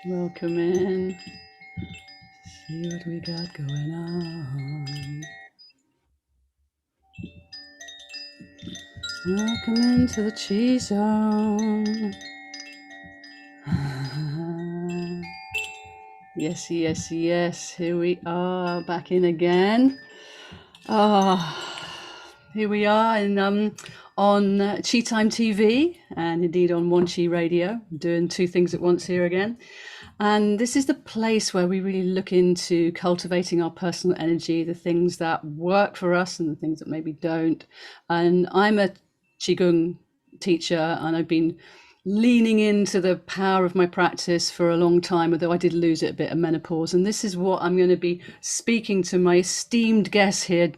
Welcome in. See what we got going on. Welcome into the Chi Zone. Yes, yes, yes. Here we are, back in again. Here we are on Chi Time TV and indeed on One Chi Radio, doing two things at once here again. And this is the place where we really look into cultivating our personal energy, the things that work for us and the things that maybe don't. And I'm a Qigong teacher, and I've been leaning into the power of my practice for a long time, although I did lose it a bit at menopause. And this is what I'm going to be speaking to my esteemed guests here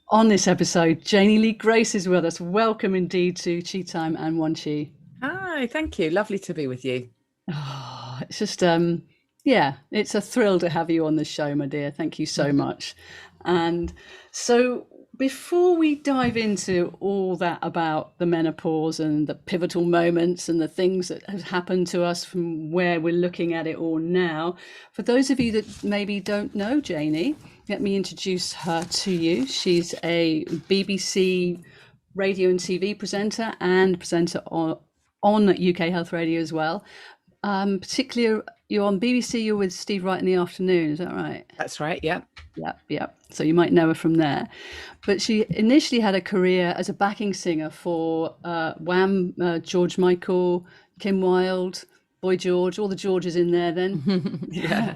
on this episode. Janey Lee Grace is with us. Welcome indeed to Chi Time and One Chi. Hi, thank you. Lovely to be with you. Oh, it's just it's a thrill to have you on the show, my dear. Thank you so much. And so before we dive into all that about the menopause and the pivotal moments and the things that have happened to us from where we're looking at it all now, for those of you that maybe don't know Janey, let me introduce her to you. She's a BBC radio and TV presenter and presenter on UK Health Radio as well. Particularly, you're on BBC, you're with Steve Wright in the afternoon, is that right? That's right, yeah. Yep. So you might know her from there. But she initially had a career as a backing singer for Wham, George Michael, Kim Wilde, Boy George, all the Georges in there then. yeah.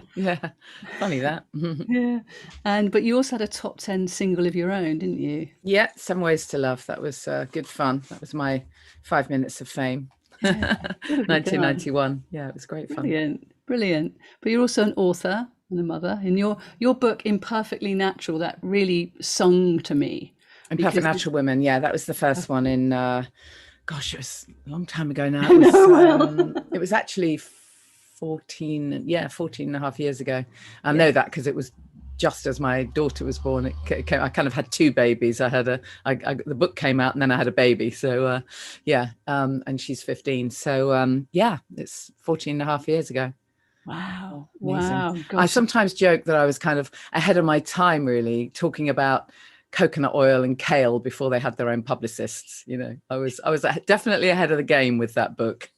Funny that. Yeah. But you also had a top 10 single of your own, didn't you? Yeah, Some Ways to Love. That was good fun. That was my 5 minutes of fame. 1991. Yeah, it was great fun. Brilliant. But you're also an author and a mother. And your book, Imperfectly Natural, that really sung to me. Imperfectly Natural Woman. Yeah, that was the first one in, gosh, it was a long time ago now. It was actually 14 and a half years ago. I know that because it was just as my daughter was born. I kind of had two babies. The book came out and then I had a baby. So and she's 15. So it's 14 and a half years ago. Wow. Amazing. Wow. Gosh. I sometimes joke that I was kind of ahead of my time, really, talking about coconut oil and kale before they had their own publicists. You know, I was definitely ahead of the game with that book.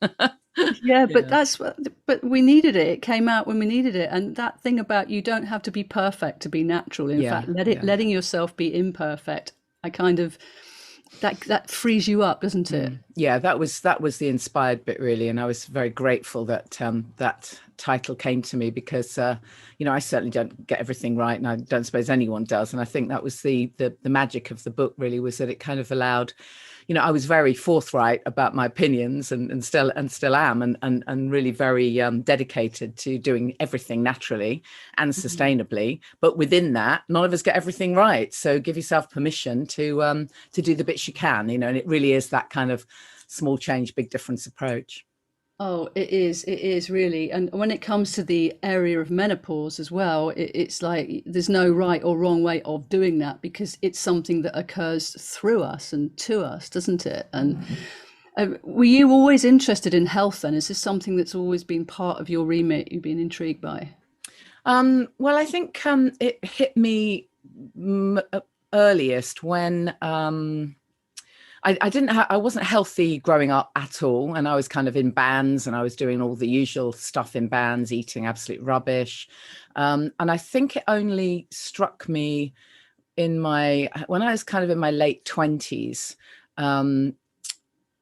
Yeah, but we needed it. It came out when we needed it. And that thing about you don't have to be perfect to be natural. In fact, letting yourself be imperfect, I kind of that frees you up, doesn't it? Yeah, that was the inspired bit, really. And I was very grateful that that title came to me because I certainly don't get everything right, and I don't suppose anyone does. And I think that was the magic of the book, really, was that it kind of allowed, I was very forthright about my opinions and still am, and really very dedicated to doing everything naturally and sustainably. But within that, none of us get everything right. So give yourself permission to do the bits you can, and it really is that kind of small change, big difference approach. Oh, it is really. And when it comes to the area of menopause as well, it's like there's no right or wrong way of doing that because it's something that occurs through us and to us, doesn't it? And were you always interested in health then? Is this something that's always been part of your remit you've been intrigued by? Well, I think it hit me earliest when I wasn't healthy growing up at all. And I was kind of in bands and I was doing all the usual stuff in bands, eating absolute rubbish. And I think it only struck me when I was kind of in my late 20s.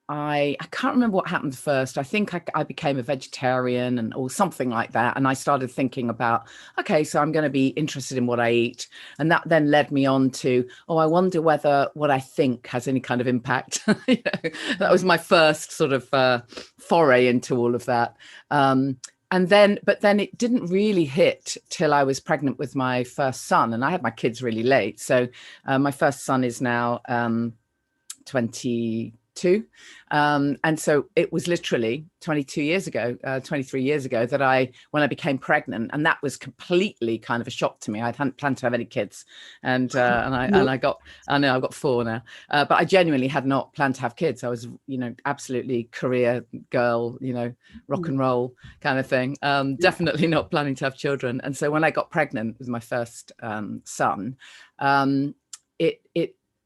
I can't remember what happened first. I think I became a vegetarian or something like that. And I started thinking about, okay, so I'm going to be interested in what I eat. And that then led me on to, I wonder whether what I think has any kind of impact. That was my first sort of foray into all of that. But then it didn't really hit till I was pregnant with my first son. And I had my kids really late. So my first son is now 22 two. And so it was literally 23 years ago that when I became pregnant, and that was completely kind of a shock to me. I hadn't planned to have any kids. And I've got four now. But I genuinely had not planned to have kids. I was, absolutely career girl, rock and roll kind of thing. Definitely not planning to have children. And so when I got pregnant with my first son,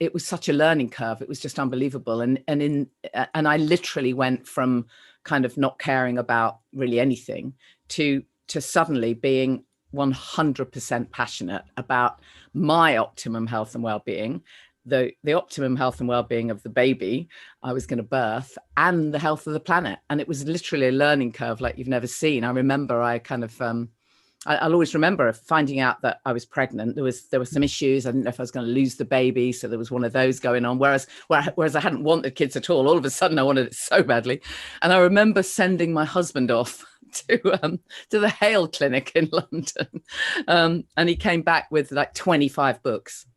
it was such a learning curve. It was just unbelievable. And I literally went from kind of not caring about really anything to suddenly being 100% passionate about my optimum health and well-being, the optimum health and well-being of the baby I was going to birth, and the health of the planet. And it was literally a learning curve like you've never seen. I remember I kind of I'll always remember finding out that I was pregnant. There were some issues. I didn't know if I was going to lose the baby. So there was one of those going on. Whereas I hadn't wanted kids at all of a sudden I wanted it so badly. And I remember sending my husband off to the Hale Clinic in London. And he came back with like 25 books.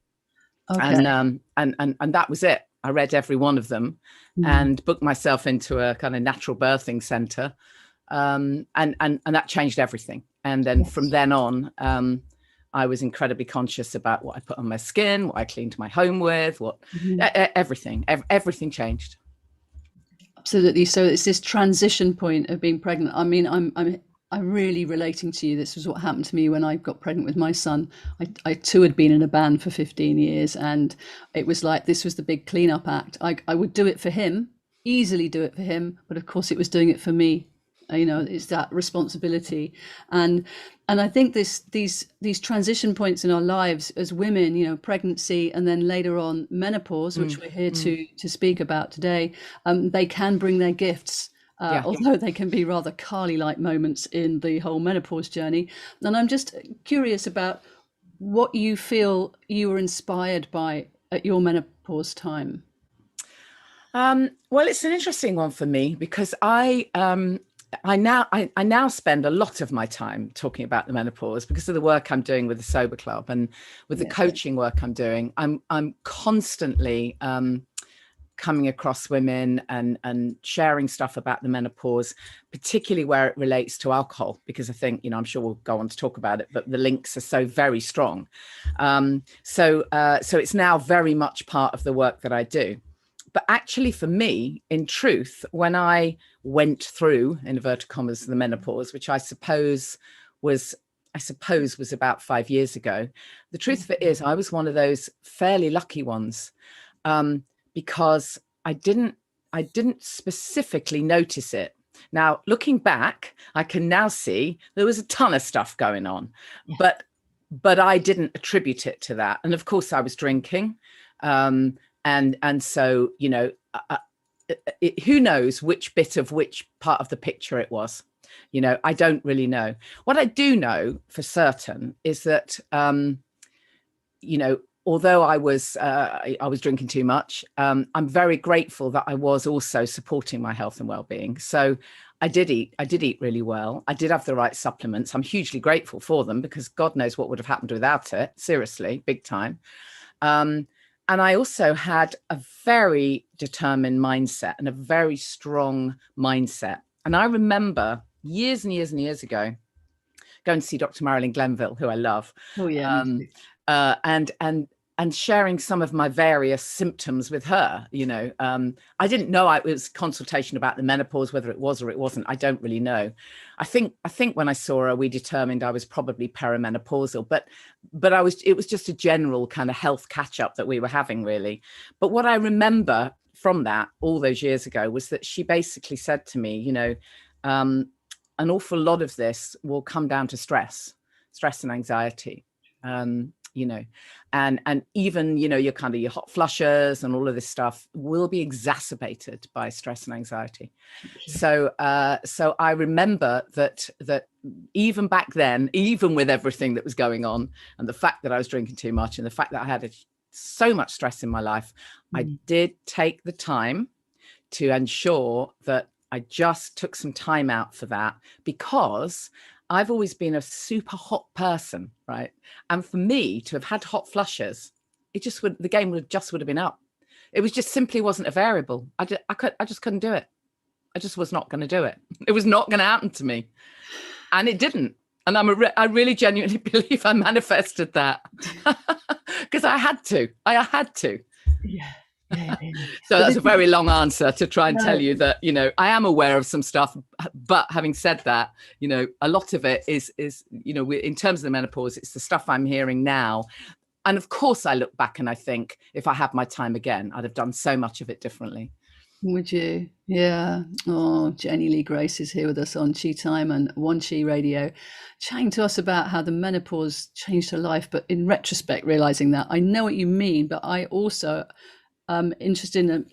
Okay. And that was it. I read every one of them and booked myself into a kind of natural birthing center. And that changed everything. And then from then on, I was incredibly conscious about what I put on my skin, what I cleaned my home with, everything changed. Absolutely. So it's this transition point of being pregnant. I mean, I'm really relating to you. This was what happened to me when I got pregnant with my son. I too had been in a band for 15 years, and it was like this was the big cleanup act. I would do it for him, easily do it for him, but of course it was doing it for me. It's that responsibility, and I think these transition points in our lives as women, pregnancy and then later on menopause, which we're here to speak about today, they can bring their gifts, although they can be rather Carly-like moments in the whole menopause journey. And I'm just curious about what you feel you were inspired by at your menopause time. Well, it's an interesting one for me because I now spend a lot of my time talking about the menopause because of the work I'm doing with the Sober Club and with the coaching work I'm doing. I'm constantly coming across women and sharing stuff about the menopause, particularly where it relates to alcohol, because I think, I'm sure we'll go on to talk about it, but the links are so very strong. So it's now very much part of the work that I do. But actually, for me, in truth, when I went through, in inverted commas, the menopause, which I suppose was about 5 years ago, the truth of it is I was one of those fairly lucky ones, because I didn't specifically notice it. Now, looking back, I can now see there was a ton of stuff going on, but I didn't attribute it to that. And of course, I was drinking. And so, who knows which bit of which part of the picture it was, I don't really know. What I do know for certain is that, although I was drinking too much, I'm very grateful that I was also supporting my health and well-being. So I did eat really well. I did have the right supplements. I'm hugely grateful for them because God knows what would have happened without it. Seriously, big time. And I also had a very determined mindset and a very strong mindset. And I remember years and years and years ago going to see Dr. Marilyn Glenville, who I love. Oh, yeah. And sharing some of my various symptoms with her. I didn't know it was consultation about the menopause, whether it was or it wasn't. I don't really know. I think when I saw her, we determined I was probably perimenopausal, but it was just a general kind of health catch up that we were having, really. But what I remember from that all those years ago was that she basically said to me, an awful lot of this will come down to stress and anxiety. And even, your hot flushes and all of this stuff will be exacerbated by stress and anxiety. So I remember that even back then, even with everything that was going on and the fact that I was drinking too much and the fact that I had so much stress in my life, I did take the time to ensure that I just took some time out for that, because I've always been a super hot person, right? And for me to have had hot flushes, the game would have been up. It was just simply wasn't a variable. I just couldn't do it. I just was not going to do it. It was not going to happen to me. And it didn't. And I really genuinely believe I manifested that because I had to. Yeah. So that's a very long answer to try and tell you that, I am aware of some stuff. But having said that, a lot of it is in terms of the menopause, it's the stuff I'm hearing now. And of course, I look back and I think if I had my time again, I'd have done so much of it differently. Would you? Yeah. Oh, Janey Lee Grace is here with us on Chi Time and One Chi Radio, chatting to us about how the menopause changed her life. But in retrospect, realizing that I know what you mean, but I also interested in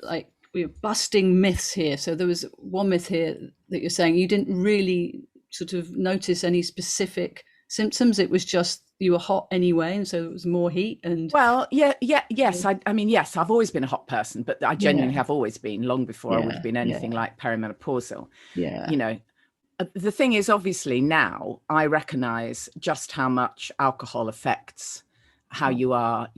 we're busting myths here. So there was one myth here that you're saying you didn't really sort of notice any specific symptoms. It was just you were hot anyway, and so it was more heat. And well, yes. I mean, yes, I've always been a hot person, but I genuinely have always been, long before I would have been anything like perimenopausal. The thing is, obviously now I recognize just how much alcohol affects how you are.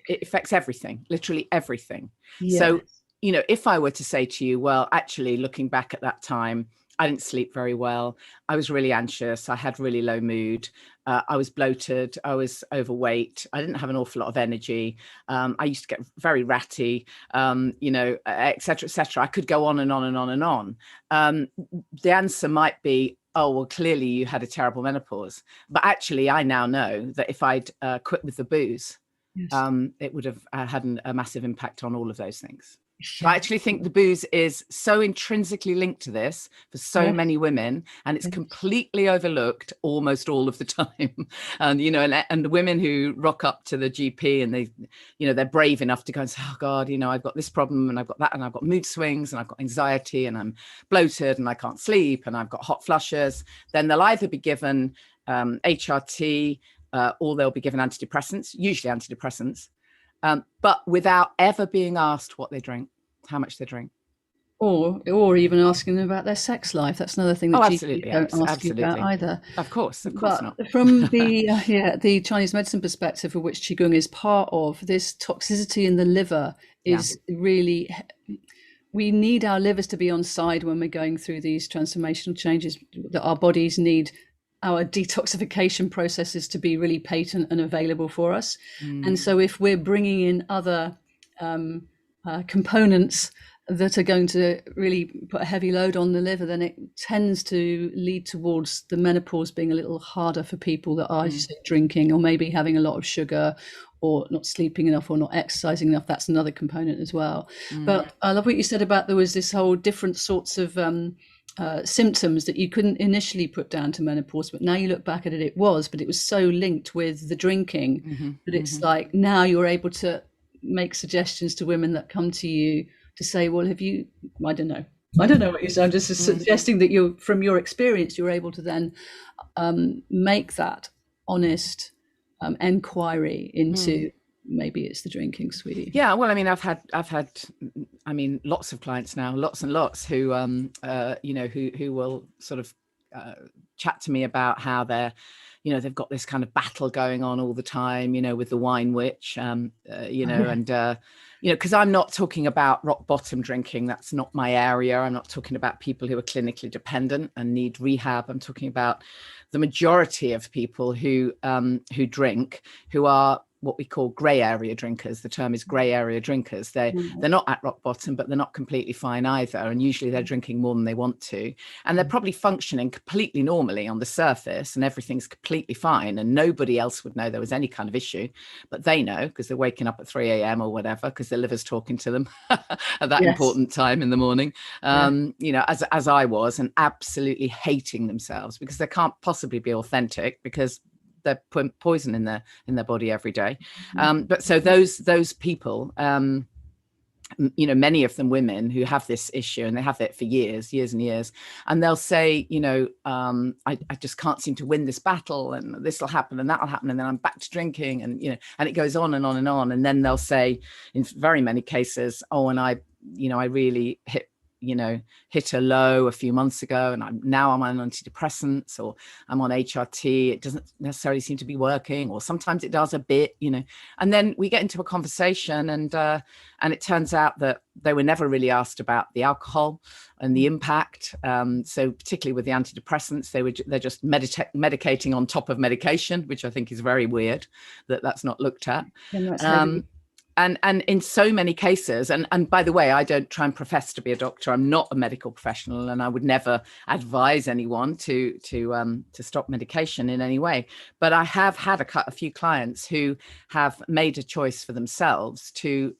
It affects everything, literally everything. So, if I were to say to you, well, actually looking back at that time, I didn't sleep very well. I was really anxious. I had really low mood. I was bloated. I was overweight. I didn't have an awful lot of energy. I used to get very ratty, et cetera, et cetera. I could go on and on and on and on. The answer might be, oh, well, clearly you had a terrible menopause. But actually, I now know that if I'd quit with the booze, it would have had a massive impact on all of those things. So I actually think the booze is so intrinsically linked to this for so many women, and it's completely overlooked almost all of the time. And and the women who rock up to the GP and they, they're brave enough to go and say, oh God, I've got this problem and I've got that and I've got mood swings and I've got anxiety and I'm bloated and I can't sleep and I've got hot flushes. Then they'll either be given HRT or they'll be given antidepressants, usually antidepressants. But without ever being asked what they drink, how much they drink. Or even asking them about their sex life. That's another thing that GPs don't ask you about either. Of course but not. From the Chinese medicine perspective, of which Qigong is part of, this toxicity in the liver is really... We need our livers to be on side when we're going through these transformational changes, that our bodies need our detoxification processes to be really patent and available for us. And so if we're bringing in other components that are going to really put a heavy load on the liver, then it tends to lead towards the menopause being a little harder for people that are drinking, or maybe having a lot of sugar, or not sleeping enough, or not exercising enough. That's another component as well. But I love what you said about there was this whole different sorts of symptoms that you couldn't initially put down to menopause, but now you look back at it, it was so linked with the drinking that it's like now you're able to make suggestions to women that come to you to say, well, have you, I don't know what you say, I'm just suggesting that you, from your experience, you're able to then make that honest enquiry into maybe it's the drinking, sweetie. Yeah, well, I mean, I've had lots of clients now, lots and lots who who will sort of chat to me about how they're, they've got this kind of battle going on all the time, with the wine witch, and because I'm not talking about rock bottom drinking. That's not my area. I'm not talking about people who are clinically dependent and need rehab. I'm talking about the majority of people who drink, who are what we call grey area drinkers. The term is grey area drinkers. They're not at rock bottom, but they're not completely fine either. And usually they're drinking more than they want to. And they're probably functioning completely normally on the surface, and everything's completely fine. And nobody else would know there was any kind of issue, but they know because they're waking up at 3 a.m. or whatever, because their liver's talking to them at that important time in the morning. As I was, and absolutely hating themselves because they can't possibly be authentic, because they're putting poison in their body every day. But so those people, many of them women who have this issue, and they have it for years and years, and they'll say, I just can't seem to win this battle, and this will happen and that will happen, and then I'm back to drinking, and and it goes on and on and on. And then they'll say, in very many cases, oh, and I really hit hit a low a few months ago, and I'm on antidepressants, or I'm on HRT. It doesn't necessarily seem to be working, or sometimes it does a bit, and then we get into a conversation, and it turns out that they were never really asked about the alcohol and the impact. So particularly with the antidepressants, they're just medicating on top of medication, which I think is very weird that that's not looked at. And that's heavy. And in so many cases, and by the way, I don't try and profess to be a doctor. I'm not a medical professional, and I would never advise anyone to stop medication in any way. But I have had a few clients who have made a choice for themselves to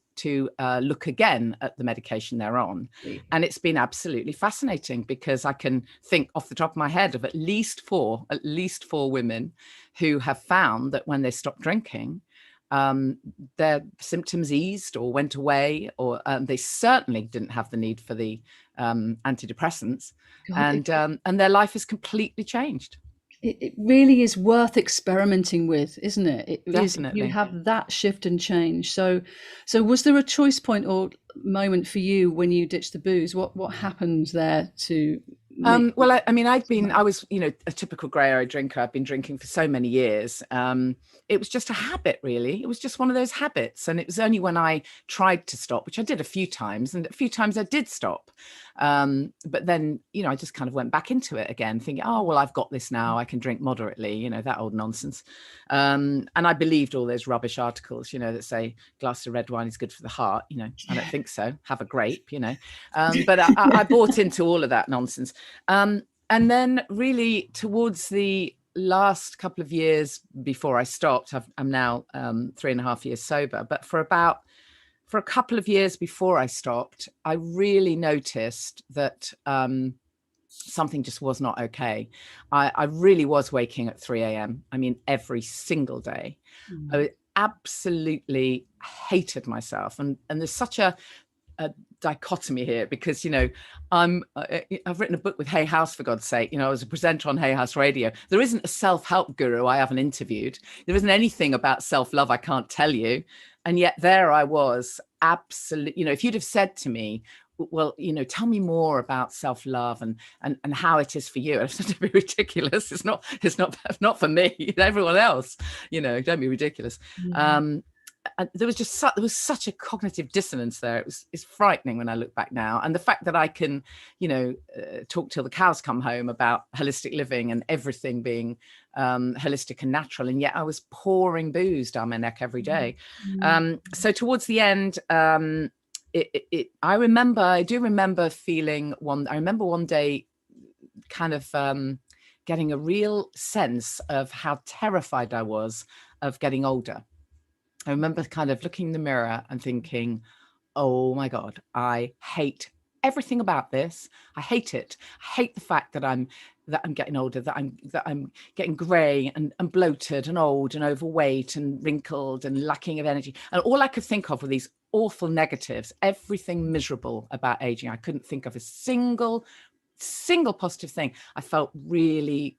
look again at the medication they're on. And it's been absolutely fascinating, because I can think off the top of my head of at least four women who have found that when they stopped drinking, their symptoms eased or went away, or they certainly didn't have the need for the antidepressants. And their life has completely changed. It really is worth experimenting with, isn't it? Definitely. You have that shift and change. So was there a choice point or moment for you when you ditched the booze? What happened there to well, I was, a typical grey area drinker. I've been drinking for so many years. It was just a habit, really. It was just one of those habits. And it was only when I tried to stop, which I did a few times, and a few times I did stop. But then, I just kind of went back into it again, thinking, oh, well, I've got this now. I can drink moderately, that old nonsense. And I believed all those rubbish articles, that say glass of red wine is good for the heart. I don't think so. Have a grape, but I bought into all of that nonsense. And then really towards the last couple of years before I stopped, I'm now 3.5 years sober, but for a couple of years before I stopped, I really noticed that something just was not okay. I really was waking at 3 a.m. I mean, every single day. I absolutely hated myself. And there's such a dichotomy here, because I've written a book with Hay House, for God's sake. I was a presenter on Hay House Radio. There isn't a self-help guru I haven't interviewed. There isn't anything about self-love I can't tell you. And yet there I was, absolutely. If you'd have said to me, well, tell me more about self-love and how it is for you, it's not to be ridiculous. It's not for me. Everyone else, don't be ridiculous. There was such a cognitive dissonance there. It's frightening when I look back now. And the fact that I can, talk till the cows come home about holistic living and everything being holistic and natural, and yet I was pouring booze down my neck every day. So towards the end, I do remember feeling one day kind of getting a real sense of how terrified I was of getting older. I remember kind of looking in the mirror and thinking, oh my God, I hate everything about this. I hate it. I hate the fact that I'm getting older, that I'm getting grey and bloated and old and overweight and wrinkled and lacking of energy. And all I could think of were these awful negatives, everything miserable about aging. I couldn't think of a single positive thing. I felt really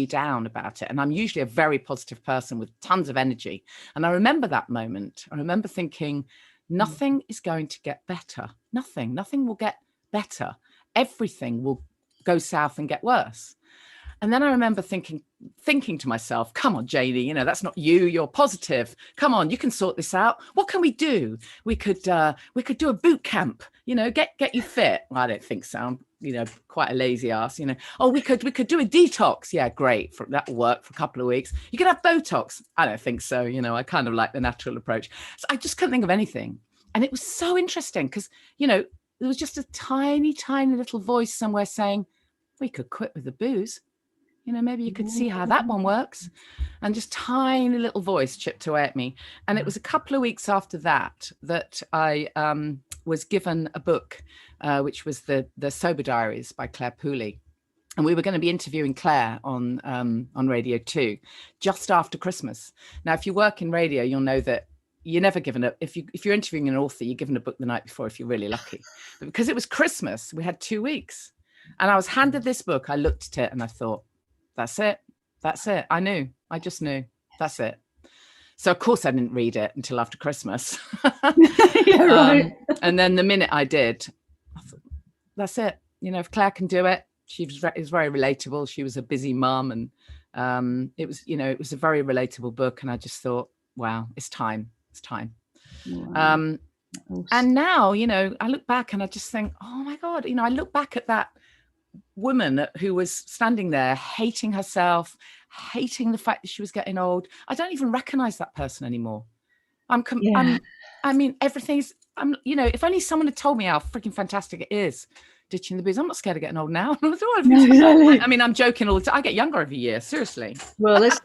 down about it. And I'm usually a very positive person with tons of energy. And I remember that moment. I remember thinking, nothing is going to get better. Nothing will get better. Everything will go south and get worse. And then I remember thinking to myself, come on, Janey, that's not you. You're positive. Come on, you can sort this out. What can we do? We could do a boot camp, get you fit. Well, I don't think so. I'm, quite a lazy ass, Oh, we could do a detox. Yeah, great. That'll work for a couple of weeks. You can have Botox. I don't think so. I kind of like the natural approach. So I just couldn't think of anything. And it was so interesting because, there was just a tiny, tiny little voice somewhere saying, we could quit with the booze. Maybe you could see how that one works. And just tiny little voice chipped away at me. And it was a couple of weeks after that I was given a book, which was the Sober Diaries by Claire. And we were going to be interviewing Claire on Radio 2 just after Christmas. Now, if you work in radio, you'll know that you're never given if you're interviewing an author, you're given a book the night before if you're really lucky. But because it was Christmas, we had 2 weeks. And I was handed this book. I looked at it and I thought, that's it. I just knew. That's it. So of course I didn't read it until after Christmas. Yeah, right. And then the minute I did, I thought, that's it. You know, if Claire can do it, she was is very relatable. She was a busy mum, and it was, you know, it was a very relatable book. And I just thought, wow, it's time. It's time. Wow. And now, you know, I look back and I just think, oh my God, you know, I look back at that woman who was standing there hating herself, hating the fact that she was getting old. I don't even recognize that person anymore. Yeah. I mean, everything's, you know, if only someone had told me how freaking fantastic it is ditching the booze. I'm not scared of getting old now. No, exactly. I mean, I'm joking all the time. I get younger every year, seriously. Well, let's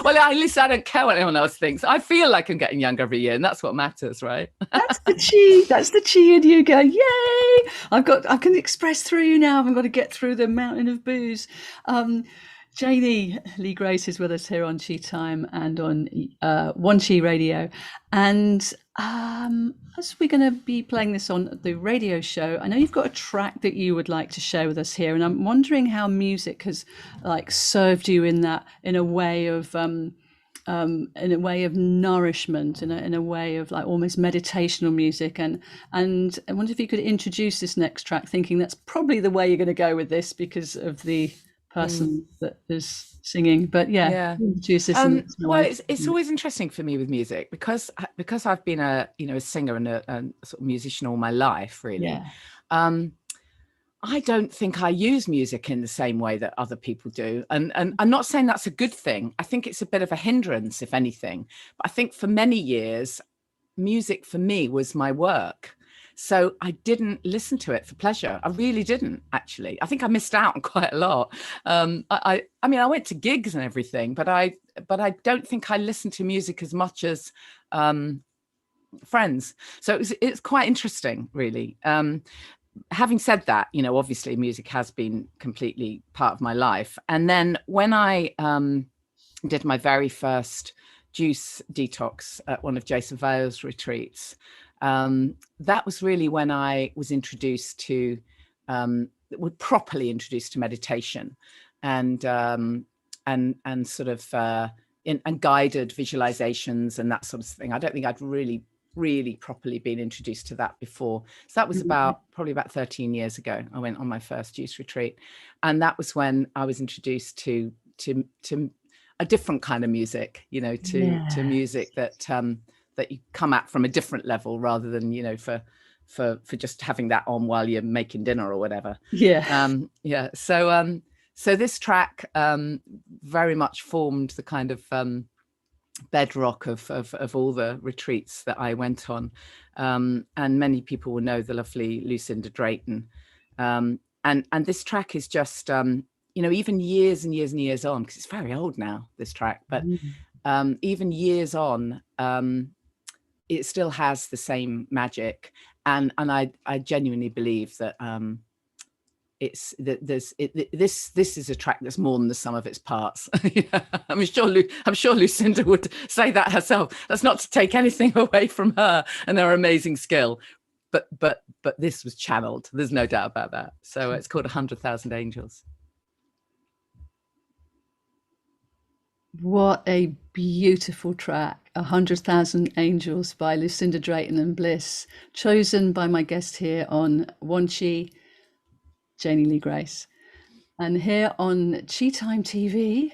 Well, at least I don't care what anyone else thinks. I feel like I'm getting younger every year, and that's what matters, right? that's the chi. That's the chi in you go, yay! I can express through you now. I haven't got to get through the mountain of booze. Janey Lee Grace is with us here on Chi Time and on One Chi Radio. And as we're going to be playing this on the radio show, I know you've got a track that you would like to share with us here. And I'm wondering how music has like served you in a way of nourishment, in a way of like almost meditational music. And I wonder if you could introduce this next track, thinking that's probably the way you're going to go with this because of the person that is singing. But yeah. Introduce this. Well, it's always interesting for me with music because I've been a singer and a sort of musician all my life, really. Yeah. I don't think I use music in the same way that other people do. And I'm not saying that's a good thing. I think it's a bit of a hindrance, if anything. But I think for many years, music for me was my work. So I didn't listen to it for pleasure. I really didn't, actually. I think I missed out on quite a lot. I mean, I went to gigs and everything, but I don't think I listened to music as much as friends. So it's quite interesting, really. Having said that, you know, obviously music has been completely part of my life. And then when I did my very first juice detox at one of Jason Vale's retreats, that was really when I was introduced to, properly introduced to meditation and sort of and guided visualizations and that sort of thing. I don't think I'd really properly been introduced to that before. So that was probably about 13 years ago. I went on my first juice retreat, and that was when I was introduced to a different kind of music, you know, to music that you come at from a different level rather than, you know, for just having that on while you're making dinner or whatever. So this track very much formed the kind of bedrock of all the retreats that I went on, and many people will know the lovely Lucinda Drayton, and this track is just you know, even years and years and years on, because it's very old now, this track, but even years on, it still has the same magic, and I genuinely believe that it's that this is a track that's more than the sum of its parts. I'm sure Lucinda would say that herself. That's not to take anything away from her and her amazing skill, but this was channeled. There's no doubt about that. So it's called 100,000 Angels. What a beautiful track, 100,000 Angels by Lucinda Drayton and Bliss, chosen by my guest here on One Chi, Janey Lee Grace. And here on Chi Time TV,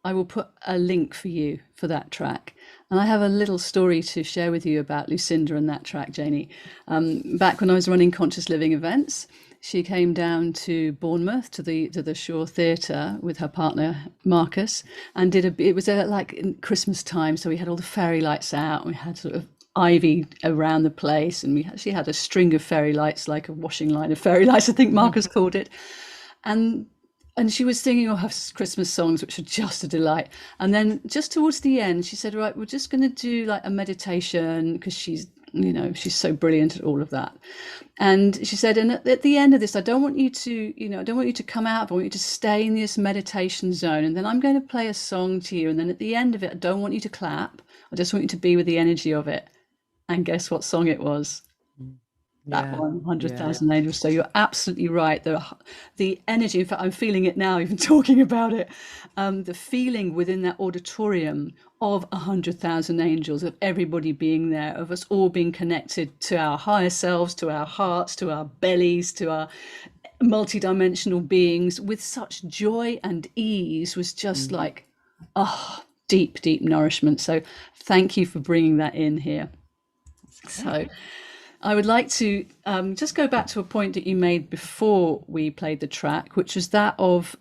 I will put a link for you for that track. And I have a little story to share with you about Lucinda and that track, Janey. Back when I was running conscious living events, she came down to Bournemouth to the Shore Theatre with her partner Marcus, and it was like in Christmas time, so we had all the fairy lights out, and we had sort of ivy around the place, and we actually had a string of fairy lights, like a washing line of fairy lights, I think Marcus called it, and she was singing all her Christmas songs, which are just a delight. And then just towards the end, she said, right, we're just going to do like a meditation, because she's so brilliant at all of that. And she said, and at the end of this, I don't want you to come out, I want you to stay in this meditation zone. And then I'm going to play a song to you. And then at the end of it, I don't want you to clap. I just want you to be with the energy of it. And guess what song it was? That Yeah. one, Yeah. 100,000 angels. So you're absolutely right. The energy, in fact, I'm feeling it now, even talking about it. The feeling within that auditorium of 100,000 angels, of everybody being there, of us all being connected to our higher selves, to our hearts, to our bellies, to our multidimensional beings with such joy and ease was just like, oh, deep, deep nourishment. So thank you for bringing that in here. So I would like to just go back to a point that you made before we played the track, which was that of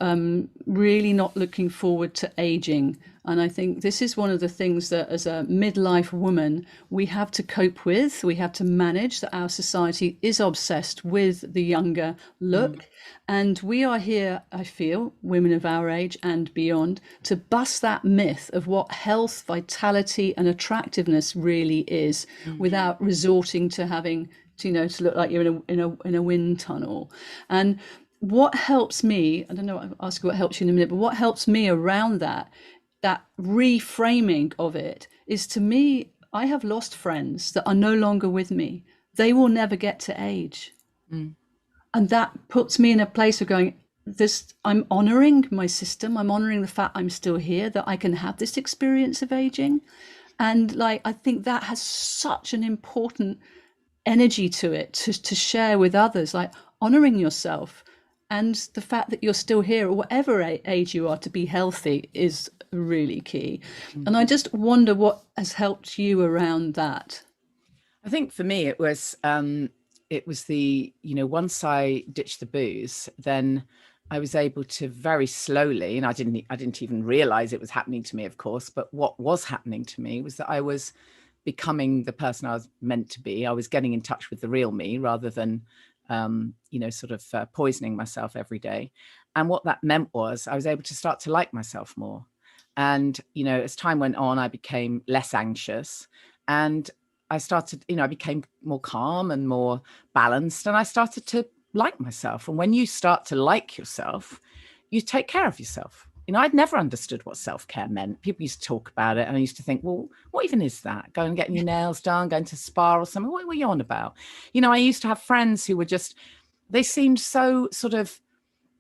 really not looking forward to aging. And I think this is one of the things that as a midlife woman, we have to cope with, we have to manage, that our society is obsessed with the younger look. And we are here, I feel, women of our age and beyond, to bust that myth of what health, vitality, and attractiveness really is, without resorting to having to, to look like you're in a wind tunnel. And what helps me, I don't know, I'll ask you what helps you in a minute, but what helps me around that reframing of it is, to me, I have lost friends that are no longer with me. They will never get to age. And that puts me in a place of going, this, I'm honoring my system. I'm honoring the fact I'm still here, that I can have this experience of aging. And like, I think that has such an important energy to it to share with others, like honoring yourself and the fact that you're still here, or whatever age you are, to be healthy is really key. And I just wonder what has helped you around that. I think for me, it was the, once I ditched the booze, then I was able to very slowly, and I didn't even realize it was happening to me, of course, but what was happening to me was that I was becoming the person I was meant to be. I was getting in touch with the real me rather than, sort of poisoning myself every day. And what that meant was I was able to start to like myself more. And, as time went on, I became less anxious, and I started, I became more calm and more balanced, and I started to like myself. And when you start to like yourself, you take care of yourself. I'd never understood what self-care meant. People used to talk about it, and I used to think, well, what even is that? Going and getting your nails done, going to spa or something. What were you on about? I used to have friends who were they seemed so sort of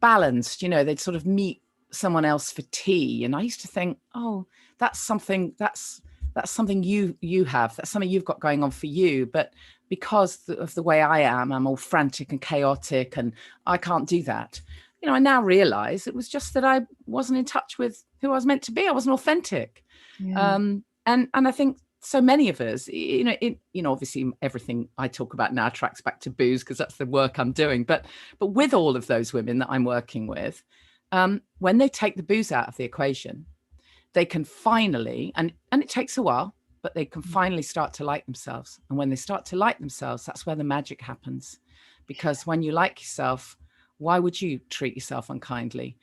balanced, they'd sort of meet someone else for tea. And I used to think, oh, that's something you have. That's something you've got going on for you. But because of the way I am, I'm all frantic and chaotic, and I can't do that. I now realize it was just that I wasn't in touch with who I was meant to be. I wasn't authentic. Yeah. And I think so many of us, obviously everything I talk about now tracks back to booze because that's the work I'm doing. But with all of those women that I'm working with, when they take the booze out of the equation, they can finally, and it takes a while, but they can finally start to like themselves. And when they start to like themselves, that's where the magic happens. Because when you like yourself, why would you treat yourself unkindly?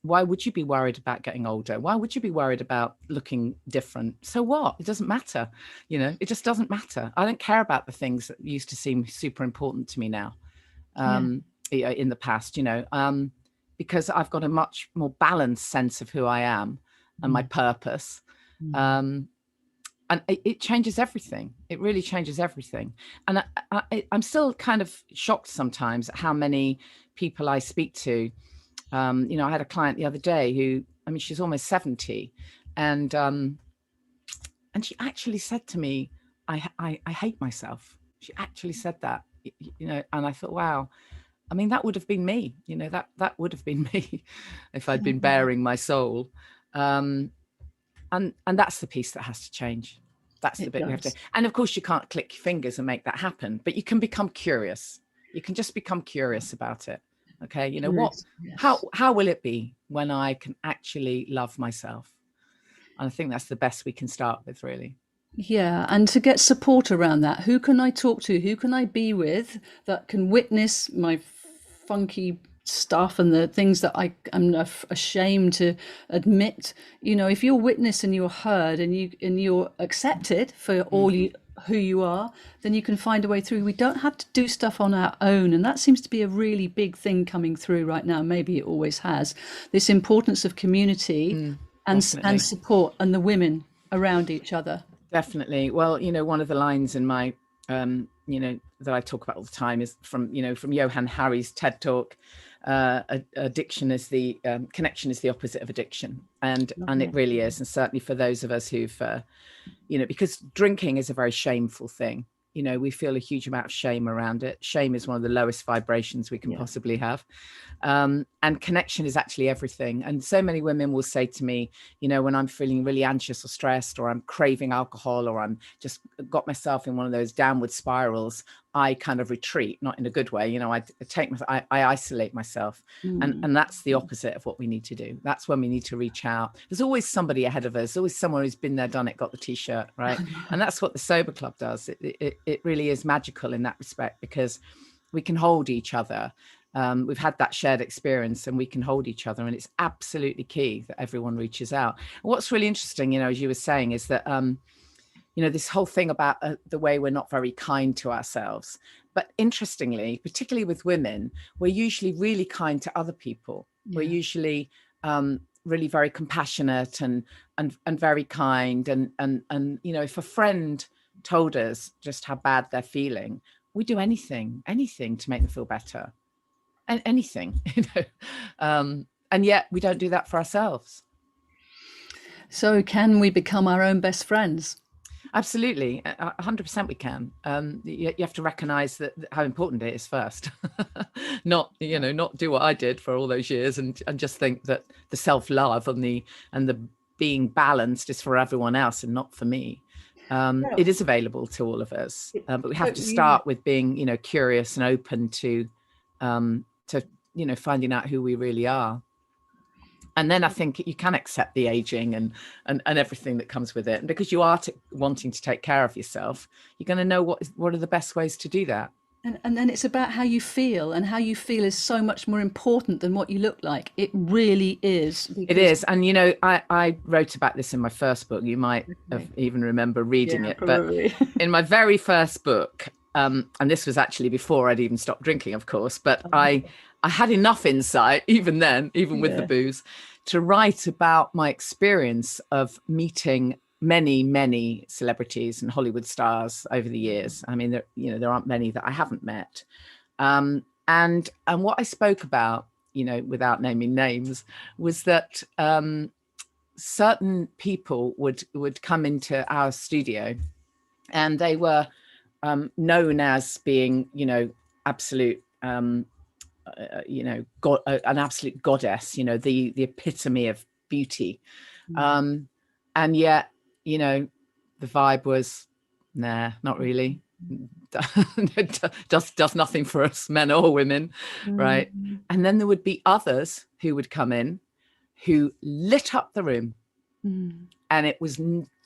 Why would you be worried about getting older? Why would you be worried about looking different? So what? It doesn't matter. It just doesn't matter. I don't care about the things that used to seem super important to me now, in the past, because I've got a much more balanced sense of who I am and my purpose. And it changes everything. It really changes everything. And I'm still kind of shocked sometimes at how many people I speak to. I had a client the other day who, she's almost 70, and she actually said to me, I hate myself. She actually said that, and I thought, wow, that would have been me, that would have been me if I'd been bearing my soul. And that's the piece that has to change. That's the bit we have to. And of course, you can't click your fingers and make that happen, but you can become curious. You can just become curious about it. Okay. How will it be when I can actually love myself? And I think that's the best we can start with, really. Yeah, and to get support around that. Who can I talk to? Who can I be with that can witness my funky stuff and the things that I'm ashamed to admit? If you're witnessed and you're heard and you're accepted for all who you are, then you can find a way through. We don't have to do stuff on our own, and that seems to be a really big thing coming through right now. Maybe it always has. This importance of community and support, and the women around each other. Definitely. Well, one of the lines in my, that I talk about all the time is from Johann Hari's TED talk. Addiction is the connection is the opposite of addiction, and it really is. And certainly for those of us who've because drinking is a very shameful thing. We feel a huge amount of shame around it. Shame is one of the lowest vibrations we can possibly have. And connection is actually everything. And so many women will say to me, when I'm feeling really anxious or stressed, or I'm craving alcohol, or I'm just got myself in one of those downward spirals, I kind of retreat, not in a good way. I isolate myself. And that's the opposite of what we need to do. That's when we need to reach out. There's always somebody ahead of us, always someone who's been there, done it, got the t-shirt, right? And that's what the Sober Club does. It really is magical in that respect, because we can hold each other. We've had that shared experience, and we can hold each other, and it's absolutely key that everyone reaches out. And what's really interesting, as you were saying, is that this whole thing about the way we're not very kind to ourselves. But interestingly, particularly with women, we're usually really kind to other people. We're usually really very compassionate and very kind. And if a friend told us just how bad they're feeling, we do anything to make them feel better. And anything, and yet we don't do that for ourselves. So can we become our own best friends? Absolutely, 100% we can. You have to recognize that how important it is first. not do what I did for all those years and just think that the self-love and the being balanced is for everyone else and not for me. It is available to all of us, but we have to start with being curious and open to finding out who we really are. And then I think you can accept the aging and everything that comes with it. And because you are wanting to take care of yourself, you're going to know what are the best ways to do that. And then it's about how you feel, and how you feel is so much more important than what you look like. It really is. It is. And, I wrote about this in my first book. You might even remember reading it. Probably. But in my very first book, and this was actually before I'd even stopped drinking, of course, but I had enough insight, even then, even with the booze, to write about my experience of meeting many, many celebrities and Hollywood stars over the years. I mean, there aren't many that I haven't met. And what I spoke about, without naming names, was that certain people would come into our studio, and they were known as being, absolute, an absolute goddess, the epitome of beauty. And yet, the vibe was, nah, not really. Does nothing for us, men or women, right? And then there would be others who would come in who lit up the room. And it was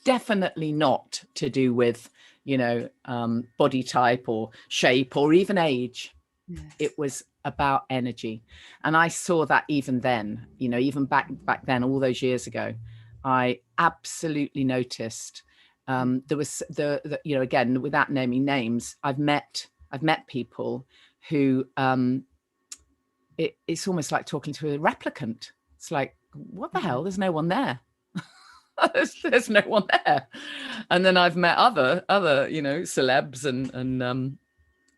definitely not to do with, body type or shape or even age. Yes. It was about energy. And I saw that even then, even back then, all those years ago, I absolutely noticed there was again, without naming names, I've met people who it's almost like talking to a replicant. It's like, what the hell? There's no one there. There's no one there. And then I've met other celebs and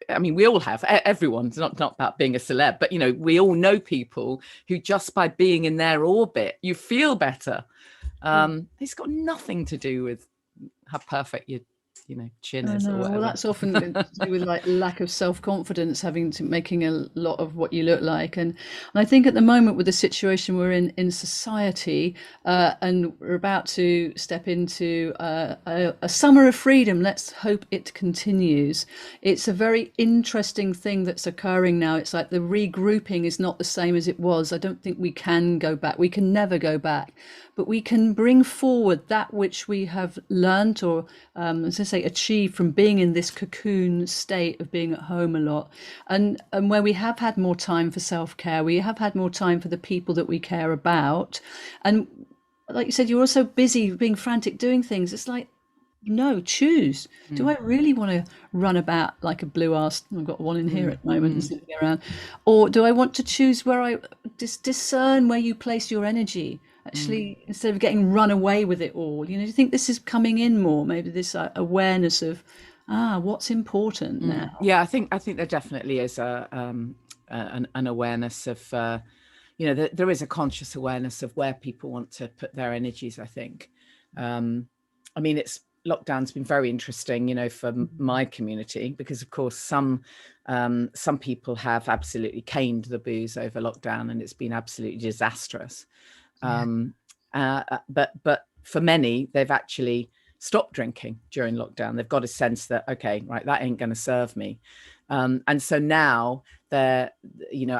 I mean, we all have, everyone's not about being a celeb, but we all know people who just by being in their orbit, you feel better. It's got nothing to do with how perfect your chin is or whatever. Well, that's often to do with like lack of self-confidence, making a lot of what you look like. And I think at the moment, with the situation we're in society, and we're about to step into a summer of freedom, let's hope it continues. It's a very interesting thing that's occurring now. It's like the regrouping is not the same as it was. I don't think we can go back. We can never go back. But we can bring forward that which we have learned or, as I say, achieved from being in this cocoon state of being at home a lot. And where we have had more time for self-care, we have had more time for the people that we care about. And like you said, you're also busy being frantic, doing things. It's like, no, choose. Do I really want to run about like a blue arse? I've got one in here at the moment and sitting around. Or do I want to choose where I discern where you place your energy? Actually, instead of getting run away with it all, do you think this is coming in more? Maybe this awareness of What's important now? Yeah, I think there definitely is an awareness of there is a conscious awareness of where people want to put their energies. I think. I mean, lockdown's been very interesting, for my community, because of course some people have absolutely caned the booze over lockdown, and it's been absolutely disastrous. But for many, they've actually stopped drinking during lockdown. They've got a sense that, okay, right, that ain't going to serve me. And so now they're,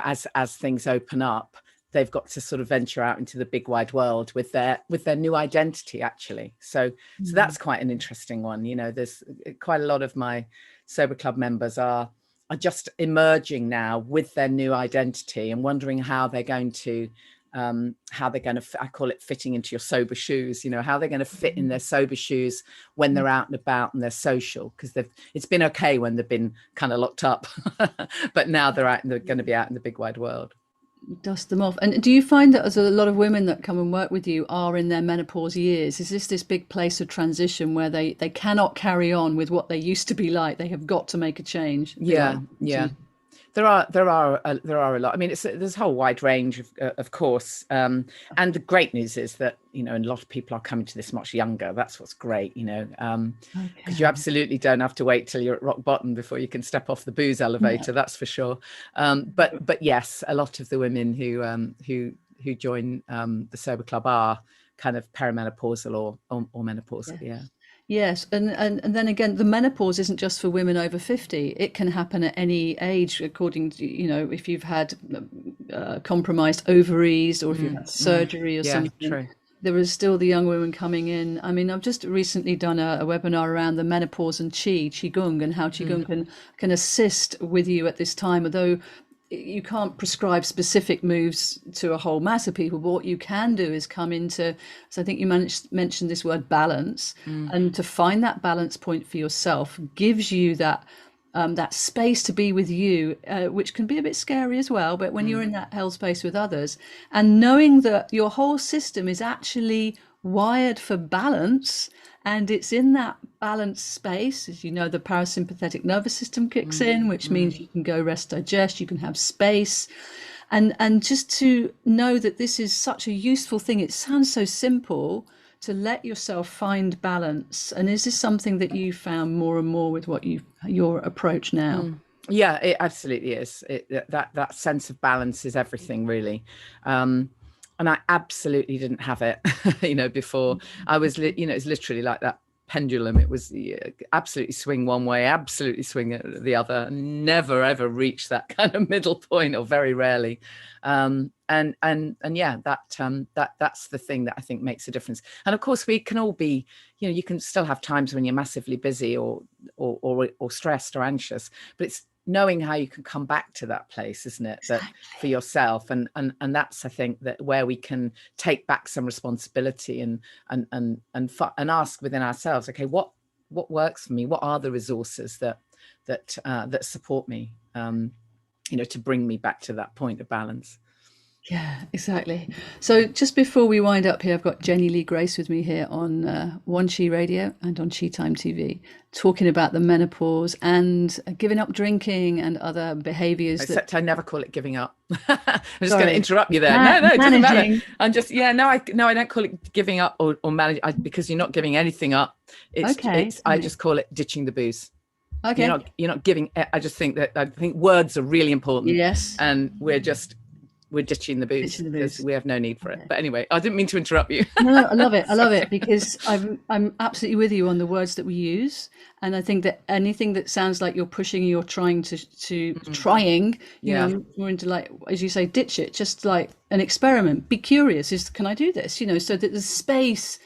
as things open up, they've got to sort of venture out into the big wide world with their new identity, actually. So that's quite an interesting one. There's quite a lot of my sober club members are just emerging now with their new identity and wondering how they're going to I call it fitting into your sober shoes, how they're going to fit in their sober shoes when they're out and about and they're social, because it's been okay when they've been kind of locked up, but now they're going to be out in the big wide world. Dust them off. And do you find that there's a lot of women that come and work with you are in their menopause years? Is this big place of transition where they cannot carry on with what they used to be like? They have got to make a change. Yeah. There are a lot. I mean, there's a whole wide range of course. And the great news is that, a lot of people are coming to this much younger. That's what's great, because you absolutely don't have to wait till you're at rock bottom before you can step off the booze elevator. No. That's for sure. But yes, a lot of the women who join the sober club are kind of perimenopausal or menopausal. Yeah. Yes, and then again, the menopause isn't just for women over 50. It can happen at any age, according to, if you've had compromised ovaries or if you've had surgery or something. True. There is still the young women coming in. I mean, I've just recently done a webinar around the menopause and Qigong, and how Qigong can assist with you at this time, although you can't prescribe specific moves to a whole mass of people, but what you can do is come into, so I think you mentioned this word balance, and to find that balance point for yourself gives you that space to be with you, which can be a bit scary as well, but when you're in that hell space with others, and knowing that your whole system is actually wired for balance, and it's in that balanced space, as you know, the parasympathetic nervous system kicks in, which means you can go rest, digest, you can have space, and just to know that this is such a useful thing. It sounds so simple, to let yourself find balance. And is this something that you found more and more with your approach now? Yeah, it absolutely is. That sense of balance is everything, really. And I absolutely didn't have it, before. I was, it's literally like that pendulum. It was absolutely swing one way, absolutely swing the other, never ever reach that kind of middle point, or very rarely. And yeah, that's the thing that I think makes a difference. And of course, we can all be, you can still have times when you're massively busy or stressed or anxious, but it's knowing how you can come back to that place, isn't it? That for yourself, and that's, I think, that where we can take back some responsibility and ask within ourselves, okay, what works for me? What are the resources that support me? To bring me back to that point of balance. Yeah, exactly. So just before we wind up here, I've got Janey Lee Grace with me here on Qi Radio and on Chi Time TV, talking about the menopause and giving up drinking and other behaviours. Except I never call it giving up. I'm just going to interrupt you there. No, it doesn't matter. I'm just, I don't call it giving up or manage, because you're not giving anything up. I just call it ditching the booze. Okay. You're not giving. I think words are really important. Yes. And we're ditching the booze because we have no need for it. But anyway, I didn't mean to interrupt you. No, I love it. I love it, because I'm absolutely with you on the words that we use. And I think that anything that sounds like you're pushing, you're trying trying, more into, like, as you say, ditch it, just like an experiment. Be curious. Can I do this? So that there's space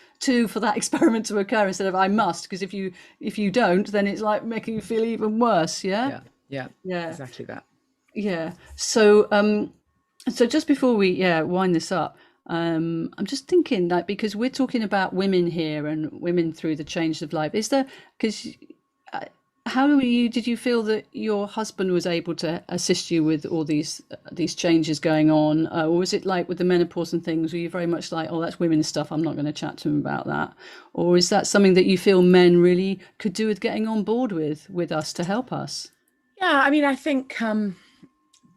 for that experiment to occur, instead of I must, because if you don't, then it's like making you feel even worse. Yeah, exactly that. Yeah. So just before we wind this up, I'm just thinking that, because we're talking about women here and women through the change of life, is there, because did you feel that your husband was able to assist you with all these changes going on, or was it like with the menopause and things? Were you very much like, oh, that's women's stuff, I'm not going to chat to him about that, or is that something that you feel men really could do with getting on board with us to help us? Yeah, I mean, I think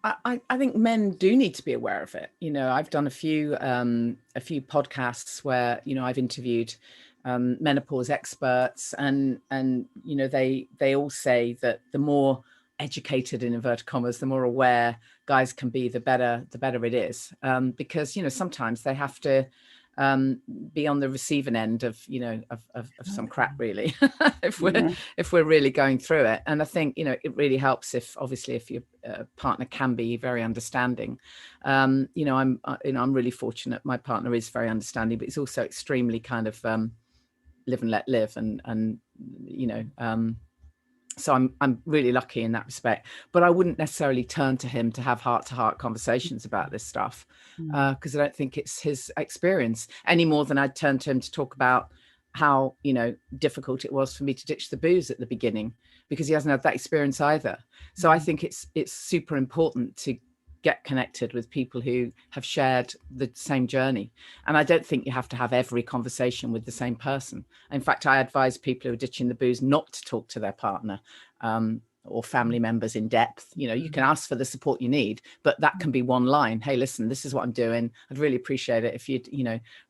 I think men do need to be aware of it. I've done a few podcasts where I've interviewed menopause experts, and they all say that the more educated, in inverted commas, the more aware guys can be, the better it is, because sometimes they have to be on the receiving end of of some crap, really. if we're really going through it. And I think it really helps if your partner can be very understanding. I'm really fortunate, my partner is very understanding, but he's also extremely kind of live and let live, and so I'm really lucky in that respect. But I wouldn't necessarily turn to him to have heart-to-heart conversations about this stuff, because I don't think it's his experience any more than I'd turn to him to talk about how difficult it was for me to ditch the booze at the beginning, because he hasn't had that experience either. So I think it's super important to get connected with people who have shared the same journey. And I don't think you have to have every conversation with the same person. In fact, I advise people who are ditching the booze not to talk to their partner or family members in depth. You can ask for the support you need, but that can be one line. Hey, listen, this is what I'm doing. I'd really appreciate it if you'd,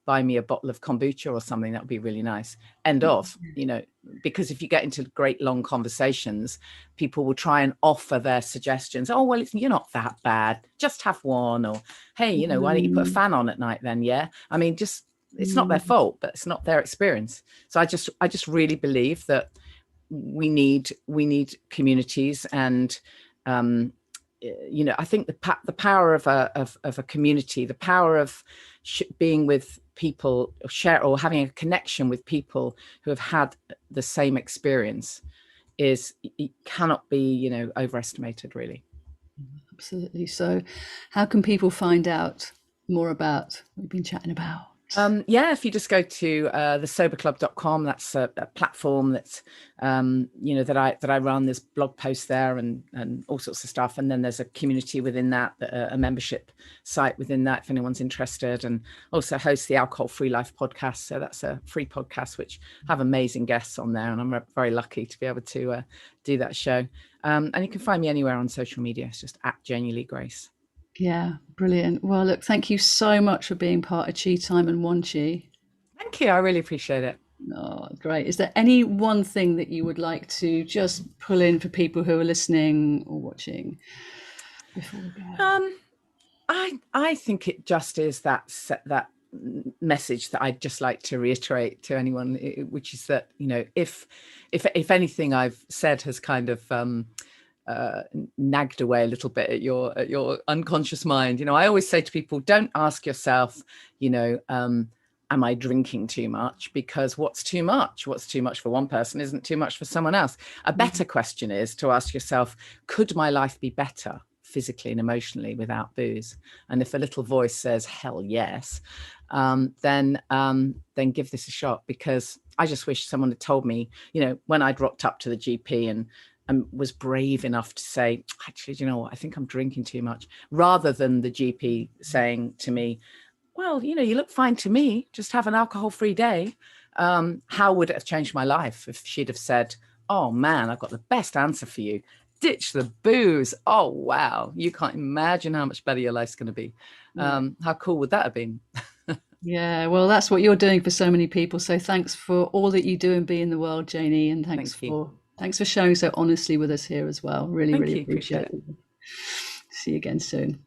buy me a bottle of kombucha or something. That would be really nice. End of, because if you get into great long conversations, people will try and offer their suggestions. Oh, well, you're not that bad. Just have one. Or, hey, why don't you put a fan on at night then? Yeah. I mean, it's not their fault, but it's not their experience. So I just really believe that we need communities, and I think the power of a community, the power of being with people, or having a connection with people who have had the same experience, it cannot be overestimated, really. Absolutely. So how can people find out more about what we've been chatting about? If you just go to thesoberclub.com, that's a platform that's that I run. There's blog posts there and all sorts of stuff, and then there's a community within that, a membership site within that, if anyone's interested. And also host the Alcohol Free Life podcast, so that's a free podcast which have amazing guests on there, and I'm very lucky to be able to do that show. And you can find me anywhere on social media. It's just at Janey Lee Grace. Yeah, brilliant. Well, look, thank you so much for being part of Chi Time and One Chi. Thank you. I really appreciate it. Oh, great. Is there any one thing that you would like to just pull in for people who are listening or watching before we go? I think it just is that message that I'd just like to reiterate to anyone, which is that if anything I've said has kind of nagged away a little bit at your unconscious mind, I always say to people, don't ask yourself, am I drinking too much? Because what's too much for one person isn't too much for someone else. A better question is to ask yourself, could my life be better physically and emotionally without booze? And if a little voice says hell yes, then give this a shot. Because I just wish someone had told me, when I'd rocked up to the GP and was brave enough to say, actually, you know what, I think I'm drinking too much, rather than the GP saying to me, well, you look fine to me, just have an alcohol-free day. How would it have changed my life if she'd have said, oh man, I've got the best answer for you, ditch the booze. Oh wow, you can't imagine how much better your life's going to be. How cool would that have been? Yeah, well, that's what you're doing for so many people. So thanks for all that you do and be in the world, Janey, and thanks for sharing so honestly with us here as well. Really appreciate it. See you again soon.